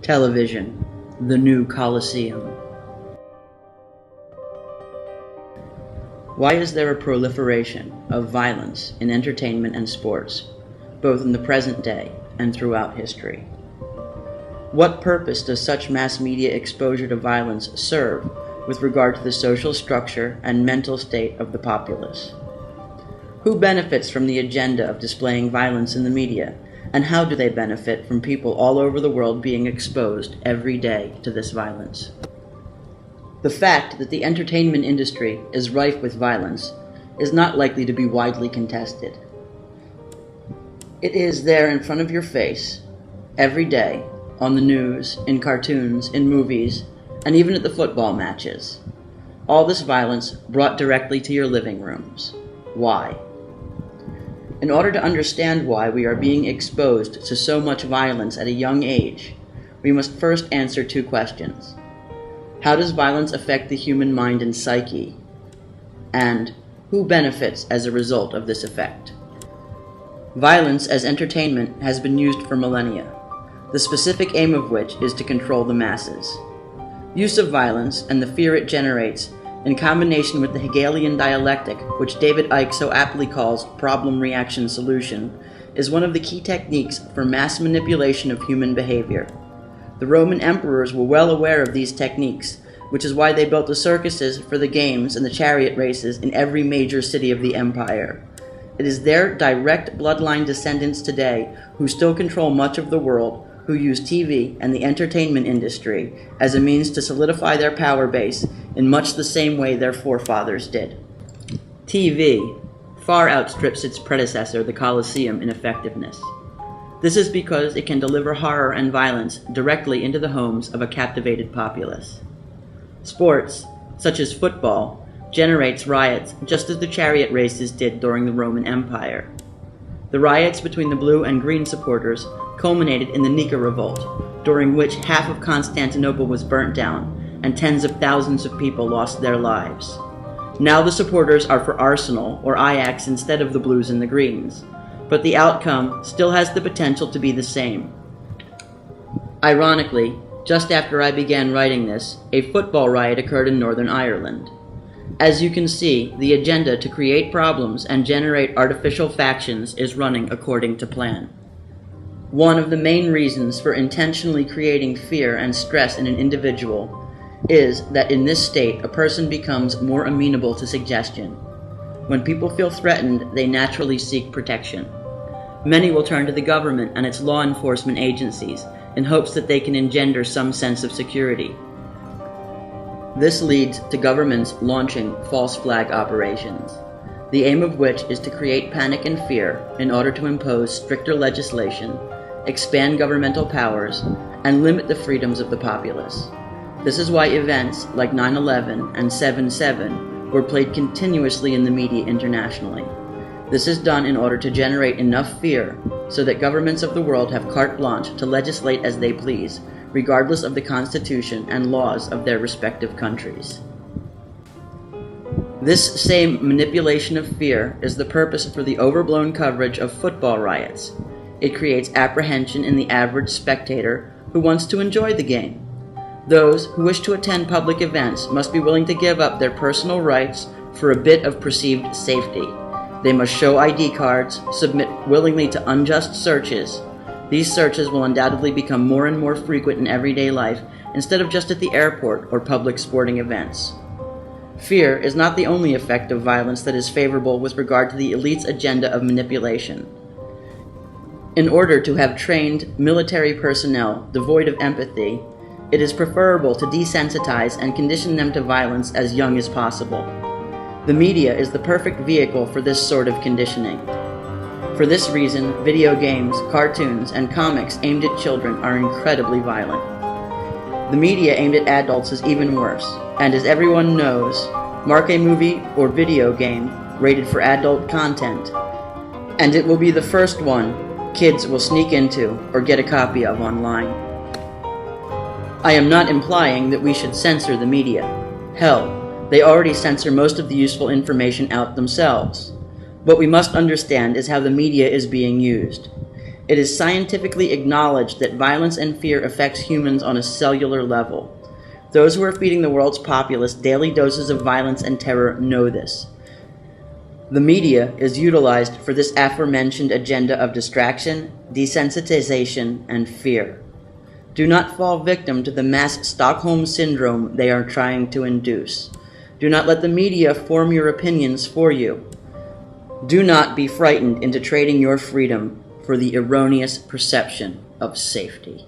Television, the new colosseum. Why is there a proliferation of violence in entertainment and sports, both in the present day and throughout history? What purpose does such mass media exposure to violence serve with regard to the social structure and mental state of the populace? Who benefits from the agenda of displaying violence in the media, and how do they benefit from people all over the world being exposed every day to this violence? The fact that the entertainment industry is rife with violence is not likely to be widely contested. It is there in front of your face, every day, on the news, in cartoons, in movies, and even at the football matches. All this violence brought directly to your living rooms. Why? In order to understand why we are being exposed to so much violence at a young age, we must first answer two questions. How does violence affect the human mind and psyche? And who benefits as a result of this effect? Violence as entertainment has been used for millennia, the specific aim of which is to control the masses. Use of violence and the fear it generates, in combination with the Hegelian dialectic, which David Icke so aptly calls problem-reaction-solution, is one of the key techniques for mass manipulation of human behavior. The Roman emperors were well aware of these techniques, which is why they built the circuses for the games and the chariot races in every major city of the empire. It is their direct bloodline descendants today who still control much of the world, who use TV and the entertainment industry as a means to solidify their power base in much the same way their forefathers did. TV far outstrips its predecessor, the Colosseum, in effectiveness. This is because it can deliver horror and violence directly into the homes of a captivated populace. Sports, such as football, generates riots just as the chariot races did during the Roman Empire. The riots between the blue and green supporters culminated in the Nika Revolt, during which half of Constantinople was burnt down and tens of thousands of people lost their lives. Now the supporters are for Arsenal or Ajax instead of the blues and the greens, but the outcome still has the potential to be the same. Ironically, just after I began writing this, a football riot occurred in Northern Ireland. As you can see, the agenda to create problems and generate artificial factions is running according to plan. One of the main reasons for intentionally creating fear and stress in an individual is that in this state a person becomes more amenable to suggestion. When people feel threatened, they naturally seek protection. Many will turn to the government and its law enforcement agencies in hopes that they can engender some sense of security. This leads to governments launching false flag operations, the aim of which is to create panic and fear in order to impose stricter legislation, expand governmental powers, and limit the freedoms of the populace. This is why events like 9/11 and 7/7 were played continuously in the media internationally. This is done in order to generate enough fear so that governments of the world have carte blanche to legislate as they please, regardless of the constitution and laws of their respective countries. This same manipulation of fear is the purpose for the overblown coverage of football riots. It creates apprehension in the average spectator who wants to enjoy the game. Those who wish to attend public events must be willing to give up their personal rights for a bit of perceived safety. They must show ID cards, submit willingly to unjust searches. These searches will undoubtedly become more and more frequent in everyday life instead of just at the airport or public sporting events. Fear is not the only effect of violence that is favorable with regard to the elite's agenda of manipulation. In order to have trained military personnel devoid of empathy, it is preferable to desensitize and condition them to violence as young as possible. The media is the perfect vehicle for this sort of conditioning. For this reason, video games, cartoons, and comics aimed at children are incredibly violent. The media aimed at adults is even worse, and as everyone knows, mark a movie or video game rated for adult content, and it will be the first one kids will sneak into or get a copy of online. I am not implying that we should censor the media. Hell, they already censor most of the useful information out themselves. What we must understand is how the media is being used. It is scientifically acknowledged that violence and fear affects humans on a cellular level. Those who are feeding the world's populace daily doses of violence and terror know this. The media is utilized for this aforementioned agenda of distraction, desensitization, and fear. Do not fall victim to the mass Stockholm syndrome they are trying to induce. Do not let the media form your opinions for you. Do not be frightened into trading your freedom for the erroneous perception of safety.